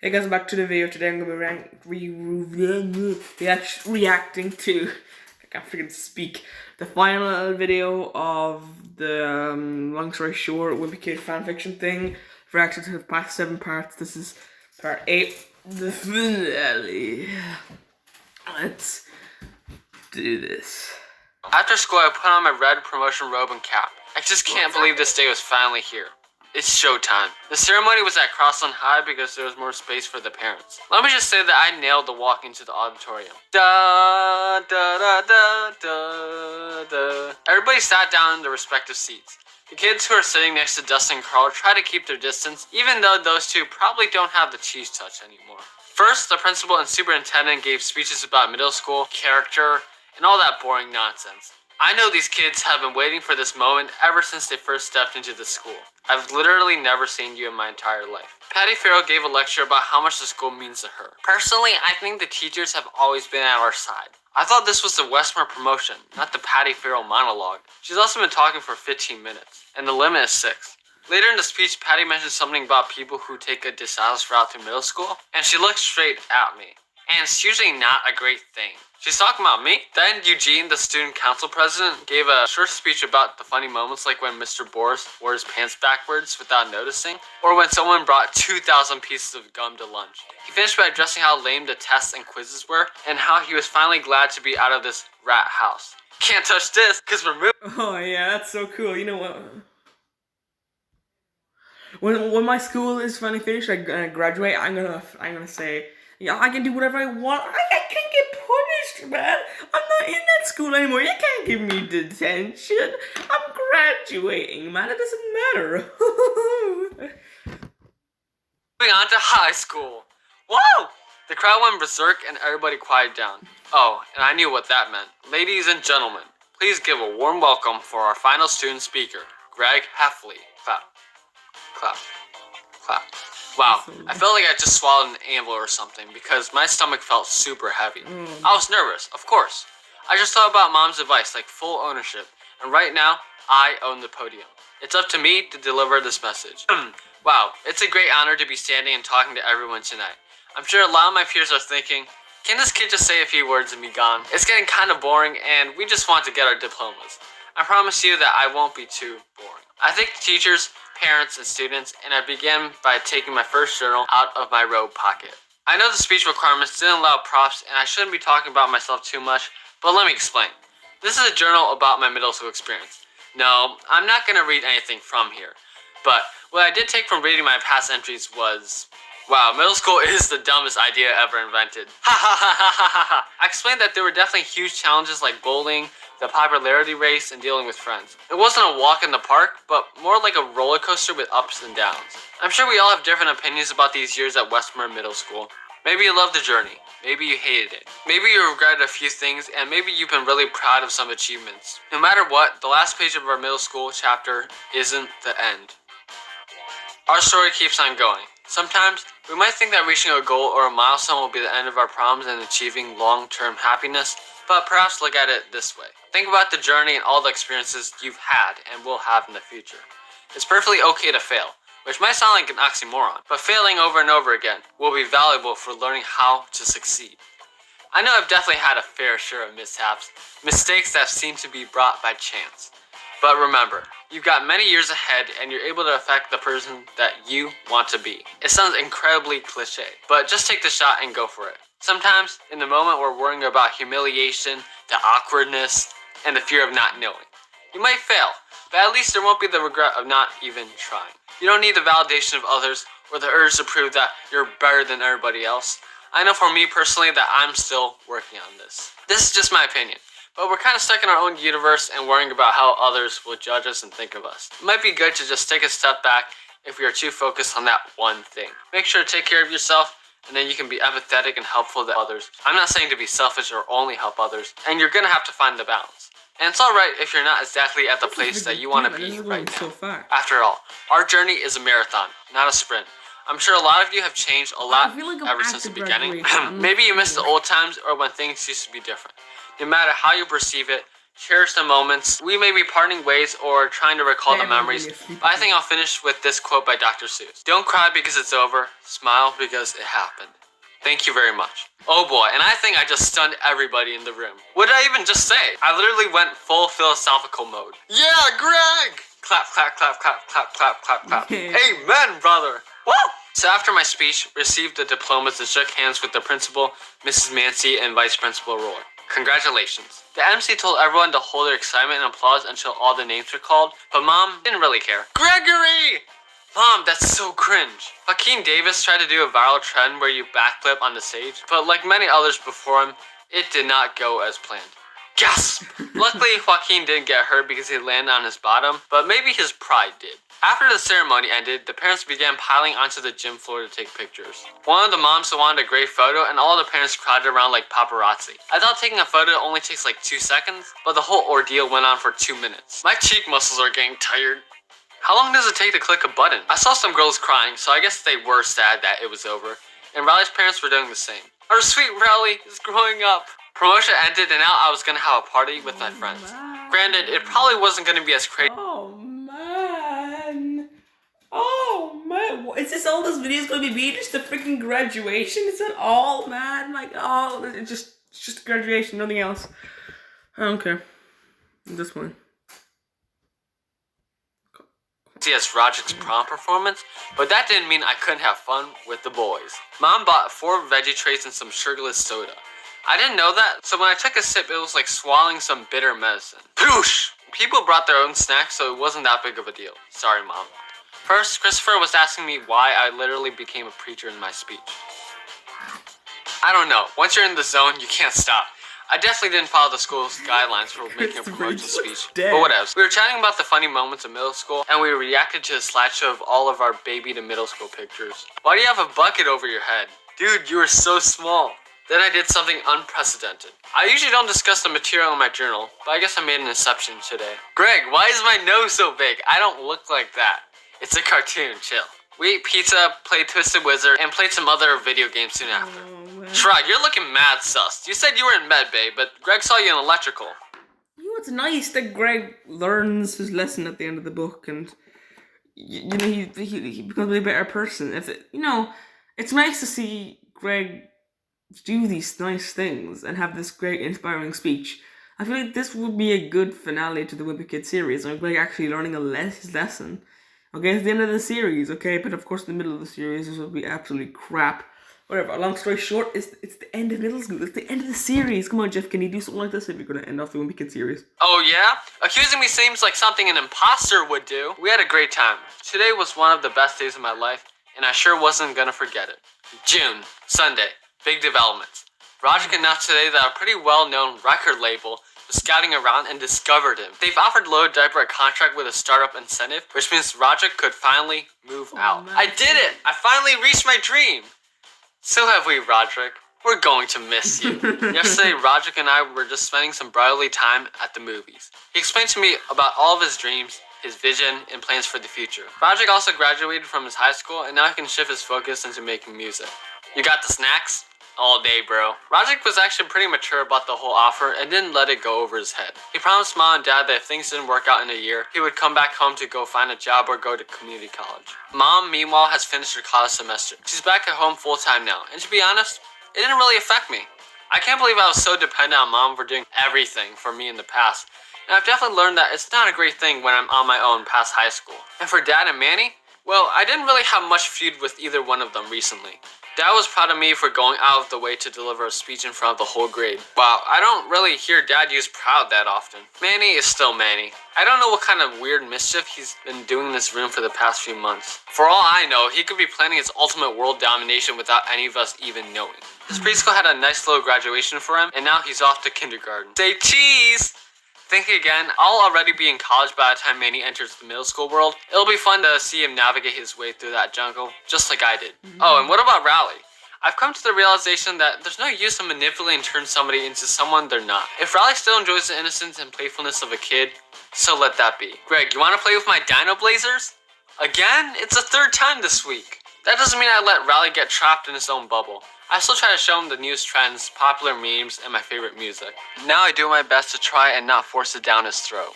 Hey guys, back to the video. Today I'm gonna be reacting to, I can't freaking speak, the final video of the long story short Wimpy Kid fanfiction thing. Reacted to the past 7 parts. This is part 8, the finale. Let's do this. After school, I put on my red promotion robe and cap. I just can't believe this day was finally here. It's showtime. The ceremony was at Crossland High because there was more space for the parents. Let me just say that I nailed the walk into the auditorium. Da da da da da da. Everybody sat down in their respective seats. The kids who are sitting next to Dustin and Carl try to keep their distance, even though those two probably don't have the cheese touch anymore. First, the principal and superintendent gave speeches about middle school, character, and all that boring nonsense. I know these kids have been waiting for this moment ever since they first stepped into the school. I've literally never seen you in my entire life. Patty Farrell gave a lecture about how much the school means to her. Personally, I think the teachers have always been at our side. I thought this was the Westmore promotion, not the Patty Farrell monologue. She's also been talking for 15 minutes, and the limit is 6. Later in the speech, Patty mentioned something about people who take a dishonest route through middle school, and she looked straight at me. And it's usually not a great thing. She's talking about me. Then Eugene, the student council president, gave a short speech about the funny moments like when Mr. Boris wore his pants backwards without noticing, or when someone brought 2,000 pieces of gum to lunch. He finished by addressing how lame the tests and quizzes were, and how he was finally glad to be out of this rat house. Can't touch this, cause we're moving. Oh yeah, that's so cool. You know what? When my school is finally finished, I graduate. I'm gonna say, yeah, I can do whatever I want. I can't get punished, man. I'm not in that school anymore. You can't give me detention. I'm graduating, man. It doesn't matter. Moving on to high school. Whoa! The crowd went berserk and everybody quieted down. Oh, and I knew what that meant. Ladies and gentlemen, please give a warm welcome for our final student speaker, Greg Heffley. Clap. Clap. Clap. Wow, I felt like I just swallowed an anvil or something because my stomach felt super heavy. I was nervous, of course. I just thought about mom's advice, like full ownership, and right now, I own the podium. It's up to me to deliver this message. Wow, it's a great honor to be standing and talking to everyone tonight. I'm sure a lot of my peers are thinking, can this kid just say a few words and be gone? It's getting kind of boring and we just want to get our diplomas. I promise you that I won't be too boring. I thank the teachers, parents, and students, and I began by taking my first journal out of my robe pocket. I know the speech requirements didn't allow props and I shouldn't be talking about myself too much, but let me explain. This is a journal about my middle school experience. No, I'm not going to read anything from here, but what I did take from reading my past entries was, wow, middle school is the dumbest idea ever invented. Ha ha ha ha ha ha. I explained that there were definitely huge challenges like bullying, the popularity race, and dealing with friends. It wasn't a walk in the park, but more like a roller coaster with ups and downs. I'm sure we all have different opinions about these years at Westmore Middle School. Maybe you loved the journey. Maybe you hated it. Maybe you regretted a few things, and maybe you've been really proud of some achievements. No matter what, the last page of our middle school chapter isn't the end. Our story keeps on going. Sometimes, we might think that reaching a goal or a milestone will be the end of our problems and achieving long-term happiness, but perhaps look at it this way. Think about the journey and all the experiences you've had and will have in the future. It's perfectly okay to fail, which might sound like an oxymoron, but failing over and over again will be valuable for learning how to succeed. I know I've definitely had a fair share of mishaps, mistakes that seem to be brought by chance. But remember, you've got many years ahead and you're able to affect the person that you want to be. It sounds incredibly cliche, but just take the shot and go for it. Sometimes, in the moment, we're worrying about humiliation, the awkwardness, and the fear of not knowing. You might fail, but at least there won't be the regret of not even trying. You don't need the validation of others or the urge to prove that you're better than everybody else. I know for me personally that I'm still working on this. This is just my opinion, but we're kind of stuck in our own universe and worrying about how others will judge us and think of us. It might be good to just take a step back if we are too focused on that one thing. Make sure to take care of yourself, and then you can be empathetic and helpful to others. I'm not saying to be selfish or only help others, and you're gonna have to find the balance. And it's alright if you're not exactly at the place that you want to be right now. After all, our journey is a marathon, not a sprint. I'm sure a lot of you have changed a lot ever since the beginning. Maybe you miss the old times or when things used to be different. No matter how you perceive it, cherish the moments. We may be parting ways or trying to recall the Everyone's memories, really asleep but I think I'll finish with this quote by Dr. Seuss. Don't cry because it's over, smile because it happened. Thank you very much. Oh boy, and I think I just stunned everybody in the room. What did I even just say? I literally went full philosophical mode. Yeah, Greg! Clap, clap, clap, clap, clap, clap, clap, clap. Amen, brother. Woo! So after my speech, received the diplomas and shook hands with the principal, Mrs. Mancy, and Vice Principal Roy. Congratulations. The MC told everyone to hold their excitement and applause until all the names were called, but Mom didn't really care. Gregory! Mom, that's so cringe. Joaquin Davis tried to do a viral trend where you backflip on the stage, but like many others before him, it did not go as planned. Gasp! Luckily, Joaquin didn't get hurt because he landed on his bottom, but maybe his pride did. After the ceremony ended, the parents began piling onto the gym floor to take pictures. One of the moms wanted a great photo, and all the parents crowded around like paparazzi. I thought taking a photo only takes like 2 seconds, but the whole ordeal went on for 2 minutes. My cheek muscles are getting tired. How long does it take to click a button? I saw some girls crying, so I guess they were sad that it was over, and Riley's parents were doing the same. Our sweet Riley is growing up. Promotion ended, and now I was gonna have a party with my friends. Granted, it probably wasn't gonna be as crazy. Oh man. Oh man. Is this all this video is gonna be just a freaking graduation? Is that all, man? Like, oh, it's just graduation, nothing else. I don't care. At this point. As Roderick's prom performance, but that didn't mean I couldn't have fun with the boys. Mom bought 4 veggie trays and some sugarless soda. I didn't know that, so when I took a sip, it was like swallowing some bitter medicine. Poosh! People brought their own snacks, so it wasn't that big of a deal. Sorry, Mom. First, Christopher was asking me why I literally became a preacher in my speech. I don't know. Once you're in the zone, you can't stop. I definitely didn't follow the school's guidelines for making a promotional speech, but whatever. We were chatting about the funny moments of middle school, and we reacted to a slideshow of all of our baby to middle school pictures. Why do you have a bucket over your head? Dude, you are so small. Then I did something unprecedented. I usually don't discuss the material in my journal, but I guess I made an exception today. Greg, why is my nose so big? I don't look like that. It's a cartoon, chill. We ate pizza, played Twisted Wizard, and played some other video games soon after. Shrug, you're looking mad sus. You said you were in med bay, but Greg saw you in electrical. You know, it's nice that Greg learns his lesson at the end of the book, and you know he becomes a better person. It's nice to see Greg do these nice things and have this great inspiring speech. I feel like this would be a good finale to the Wimpy Kid series, and Greg actually learning his lesson. Okay, it's the end of the series, okay, but of course in the middle of the series this will be absolutely crap. Whatever, long story short, it's the end of middle school. It's the end of the series. Come on, Jeff, can you do something like this if you're going to end off the Wimpy Kid series? Oh, yeah? Accusing me seems like something an imposter would do. We had a great time. Today was one of the best days of my life, and I sure wasn't going to forget it. June, Sunday, big developments. Roger announced today that a pretty well-known record label was scouting around and discovered him. They've offered Load Diaper a contract with a startup incentive, which means Roger could finally move out. Man. I did it! I finally reached my dream! So have we, Roderick. We're going to miss you. Yesterday, Roderick and I were just spending some brotherly time at the movies. He explained to me about all of his dreams, his vision, and plans for the future. Roderick also graduated from his high school, and now he can shift his focus into making music. You got the snacks? All day, bro. Roderick was actually pretty mature about the whole offer and didn't let it go over his head. He promised Mom and Dad that if things didn't work out in a year, he would come back home to go find a job or go to community college. Mom, meanwhile, has finished her college semester. She's back at home full-time now, and to be honest, it didn't really affect me. I can't believe I was so dependent on Mom for doing everything for me in the past, and I've definitely learned that it's not a great thing when I'm on my own past high school. And for Dad and Manny, well, I didn't really have much feud with either one of them recently. Dad was proud of me for going out of the way to deliver a speech in front of the whole grade. Wow, I don't really hear Dad use proud that often. Manny is still Manny. I don't know what kind of weird mischief he's been doing in this room for the past few months. For all I know, he could be planning his ultimate world domination without any of us even knowing. His preschool had a nice little graduation for him, and now he's off to kindergarten. Say cheese! Think again, I'll already be in college by the time Manny enters the middle school world. It'll be fun to see him navigate his way through that jungle, just like I did. Oh, and what about Rowley? I've come to the realization that there's no use in manipulating and turn somebody into someone they're not. If Rowley still enjoys the innocence and playfulness of a kid, so let that be. Greg, you want to play with my Dino Blazers? Again? It's the 3rd time this week. That doesn't mean I let Riley get trapped in his own bubble. I still try to show him the newest trends, popular memes, and my favorite music. Now I do my best to try and not force it down his throat.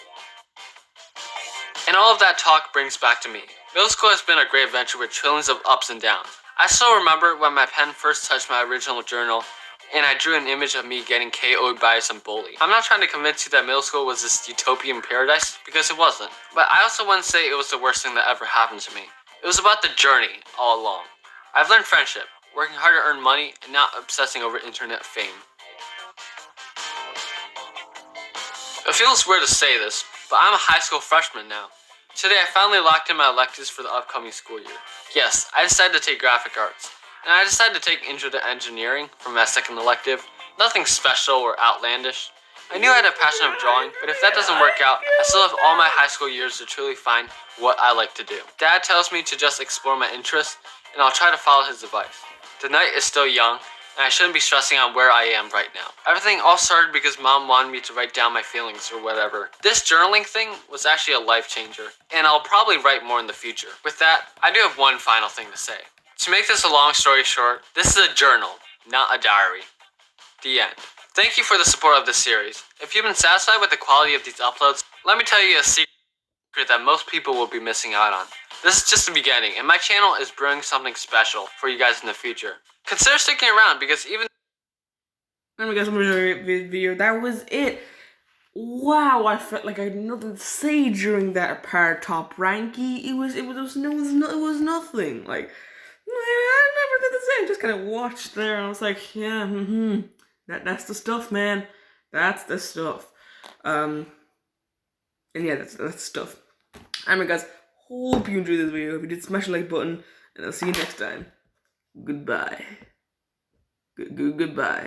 And all of that talk brings back to me. Middle school has been a great adventure with trillions of ups and downs. I still remember when my pen first touched my original journal and I drew an image of me getting KO'd by some bully. I'm not trying to convince you that middle school was this utopian paradise, because it wasn't. But I also wouldn't say it was the worst thing that ever happened to me. It was about the journey all along. I've learned friendship, working hard to earn money, and not obsessing over internet fame. It feels weird to say this, but I'm a high school freshman now. Today I finally locked in my electives for the upcoming school year. Yes, I decided to take graphic arts, and I decided to take Intro to Engineering for my second elective. Nothing special or outlandish. I knew I had a passion of drawing, but if that doesn't work out, I still have all my high school years to truly find what I like to do. Dad tells me to just explore my interests, and I'll try to follow his advice. The night is still young, and I shouldn't be stressing on where I am right now. Everything all started because Mom wanted me to write down my feelings or whatever. This journaling thing was actually a life changer, and I'll probably write more in the future. With that, I do have one final thing to say. To make this a long story short, this is a journal, not a diary. The end. Thank you for the support of this series. If you've been satisfied with the quality of these uploads, let me tell you a secret that most people will be missing out on. This is just the beginning, and my channel is brewing something special for you guys in the future. Consider sticking around, because even... Anyway guys, I'm gonna show you a video. That was it. Wow, I felt like I had nothing to say during that part. Top ranky. It was nothing. Like, I never did the same. Just kind of watched there, and I was like, yeah, that's the stuff, man. That's the stuff. And yeah, that's the stuff. Anyway, guys, hope you enjoyed this video. If you did, smash the like button, and I'll see you next time. Goodbye. Goodbye.